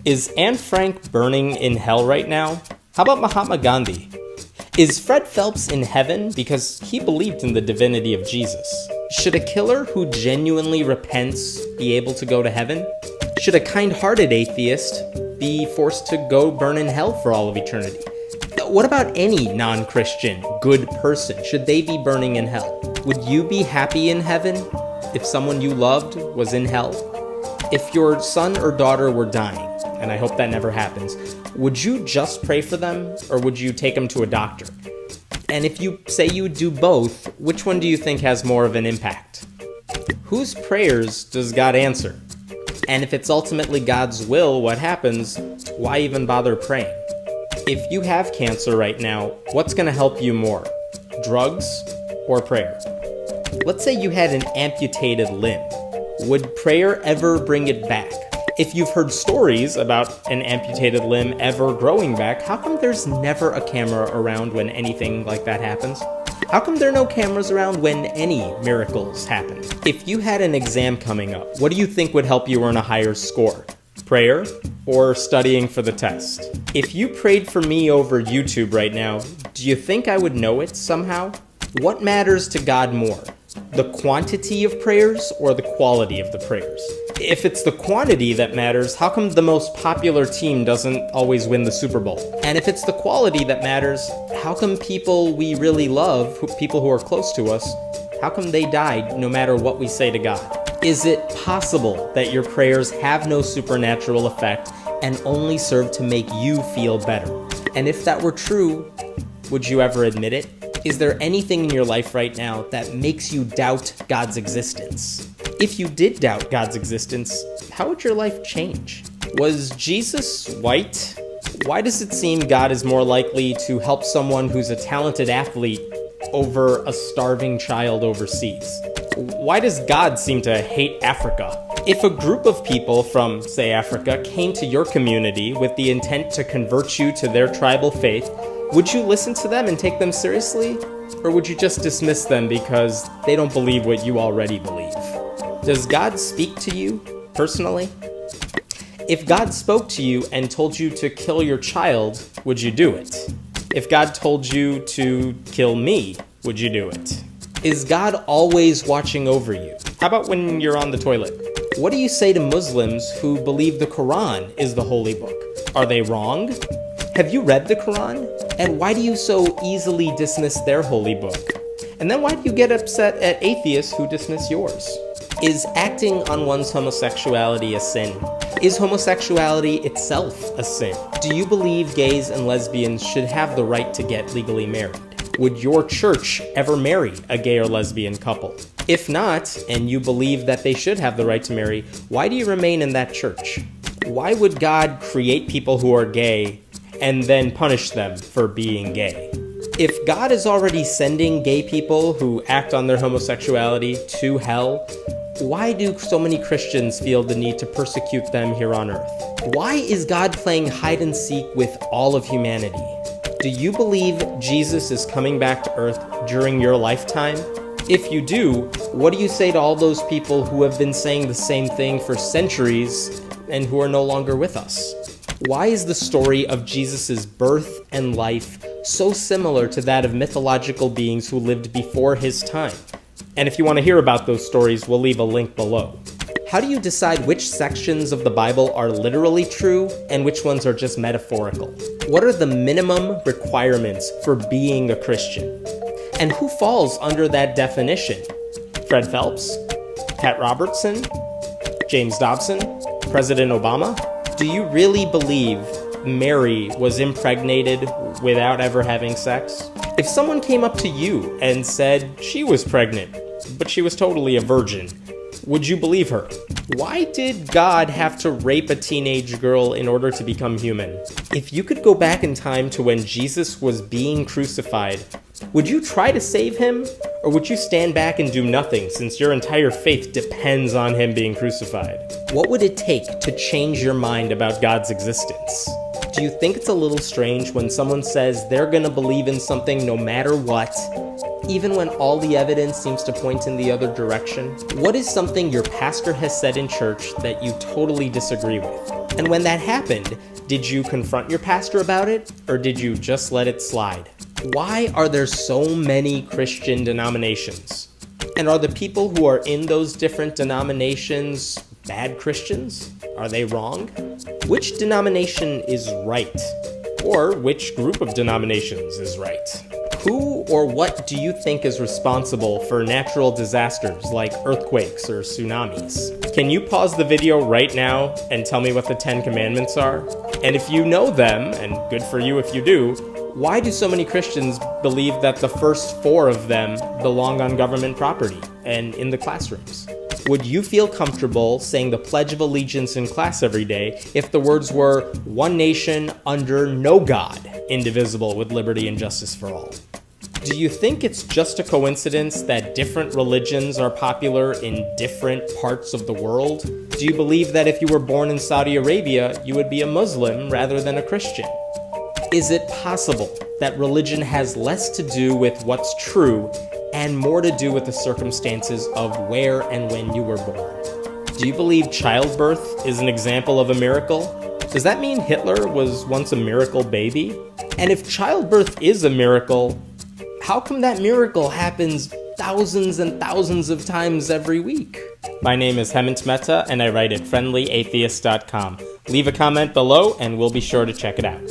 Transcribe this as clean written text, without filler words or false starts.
Is Anne Frank burning in hell right now? How about Mahatma Gandhi? Is Fred Phelps in heaven because he believed in the divinity of Jesus? Should a killer who genuinely repents be able to go to heaven? Should a kind-hearted atheist be forced to go burn in hell for all of eternity? What about any non-Christian good person? Should they be burning in hell? Would you be happy in heaven if someone you loved was in hell? If your son or daughter were dying, and I hope that never happens, would you just pray for them, or would you take them to a doctor? And if you say you would do both, which one do you think has more of an impact? Whose prayers does God answer? And if it's ultimately God's will what happens, why even bother praying? If you have cancer right now, what's going to help you more? Drugs or prayer? Let's say you had an amputated limb. Would prayer ever bring it back? If you've heard stories about an amputated limb ever growing back, how come there's never a camera around when anything like that happens? How come there are no cameras around when any miracles happen? If you had an exam coming up, what do you think would help you earn a higher score? Prayer or studying for the test? If you prayed for me over YouTube right now, do you think I would know it somehow? What matters to God more? The quantity of prayers or the quality of the prayers? If it's the quantity that matters, how come the most popular team doesn't always win the Super Bowl? And if it's the quality that matters, how come people we really love, people who are close to us, how come they died no matter what we say to God? Is it possible that your prayers have no supernatural effect and only serve to make you feel better? And if that were true, would you ever admit it? Is there anything in your life right now that makes you doubt God's existence? If you did doubt God's existence, how would your life change? Was Jesus white? Why does it seem God is more likely to help someone who's a talented athlete over a starving child overseas? Why does God seem to hate Africa? If a group of people from, say, Africa came to your community with the intent to convert you to their tribal faith, would you listen to them and take them seriously? Or would you just dismiss them because they don't believe what you already believe? Does God speak to you personally? If God spoke to you and told you to kill your child, would you do it? If God told you to kill me, would you do it? Is God always watching over you? How about when you're on the toilet? What do you say to Muslims who believe the Quran is the holy book? Are they wrong? Have you read the Quran? And why do you so easily dismiss their holy book? And then why do you get upset at atheists who dismiss yours? Is acting on one's homosexuality a sin? Is homosexuality itself a sin? Do you believe gays and lesbians should have the right to get legally married? Would your church ever marry a gay or lesbian couple? If not, and you believe that they should have the right to marry, why do you remain in that church? Why would God create people who are gay and then punish them for being gay? If God is already sending gay people who act on their homosexuality to hell, why do so many Christians feel the need to persecute them here on earth? Why is God playing hide and seek with all of humanity? Do you believe Jesus is coming back to earth during your lifetime? If you do, what do you say to all those people who have been saying the same thing for centuries and who are no longer with us? Why is the story of Jesus' birth and life so similar to that of mythological beings who lived before his time? And if you want to hear about those stories, we'll leave a link below. How do you decide which sections of the Bible are literally true and which ones are just metaphorical? What are the minimum requirements for being a Christian? And who falls under that definition? Fred Phelps? Pat Robertson? James Dobson? President Obama? Do you really believe Mary was impregnated without ever having sex? If someone came up to you and said she was pregnant, but she was totally a virgin, would you believe her? Why did God have to rape a teenage girl in order to become human? If you could go back in time to when Jesus was being crucified, would you try to save him? Or would you stand back and do nothing since your entire faith depends on him being crucified? What would it take to change your mind about God's existence? Do you think it's a little strange when someone says they're gonna believe in something no matter what, even when all the evidence seems to point in the other direction? What is something your pastor has said in church that you totally disagree with? And when that happened, did you confront your pastor about it, or did you just let it slide? Why are there so many Christian denominations? And are the people who are in those different denominations bad Christians? Are they wrong? Which denomination is right? Or which group of denominations is right? Who or what do you think is responsible for natural disasters like earthquakes or tsunamis? Can you pause the video right now and tell me what the 10 Commandments are? And if you know them, and good for you if you do, why do so many Christians believe that the first 4 of them belong on government property and in the classrooms? Would you feel comfortable saying the Pledge of Allegiance in class every day if the words were, "One nation under no God, indivisible with liberty and justice for all"? Do you think it's just a coincidence that different religions are popular in different parts of the world? Do you believe that if you were born in Saudi Arabia, you would be a Muslim rather than a Christian? Is it possible that religion has less to do with what's true and more to do with the circumstances of where and when you were born? Do you believe childbirth is an example of a miracle? Does that mean Hitler was once a miracle baby? And if childbirth is a miracle, how come that miracle happens thousands and thousands of times every week? My name is Hemant Mehta, and I write at friendlyatheist.com. Leave a comment below, and we'll be sure to check it out.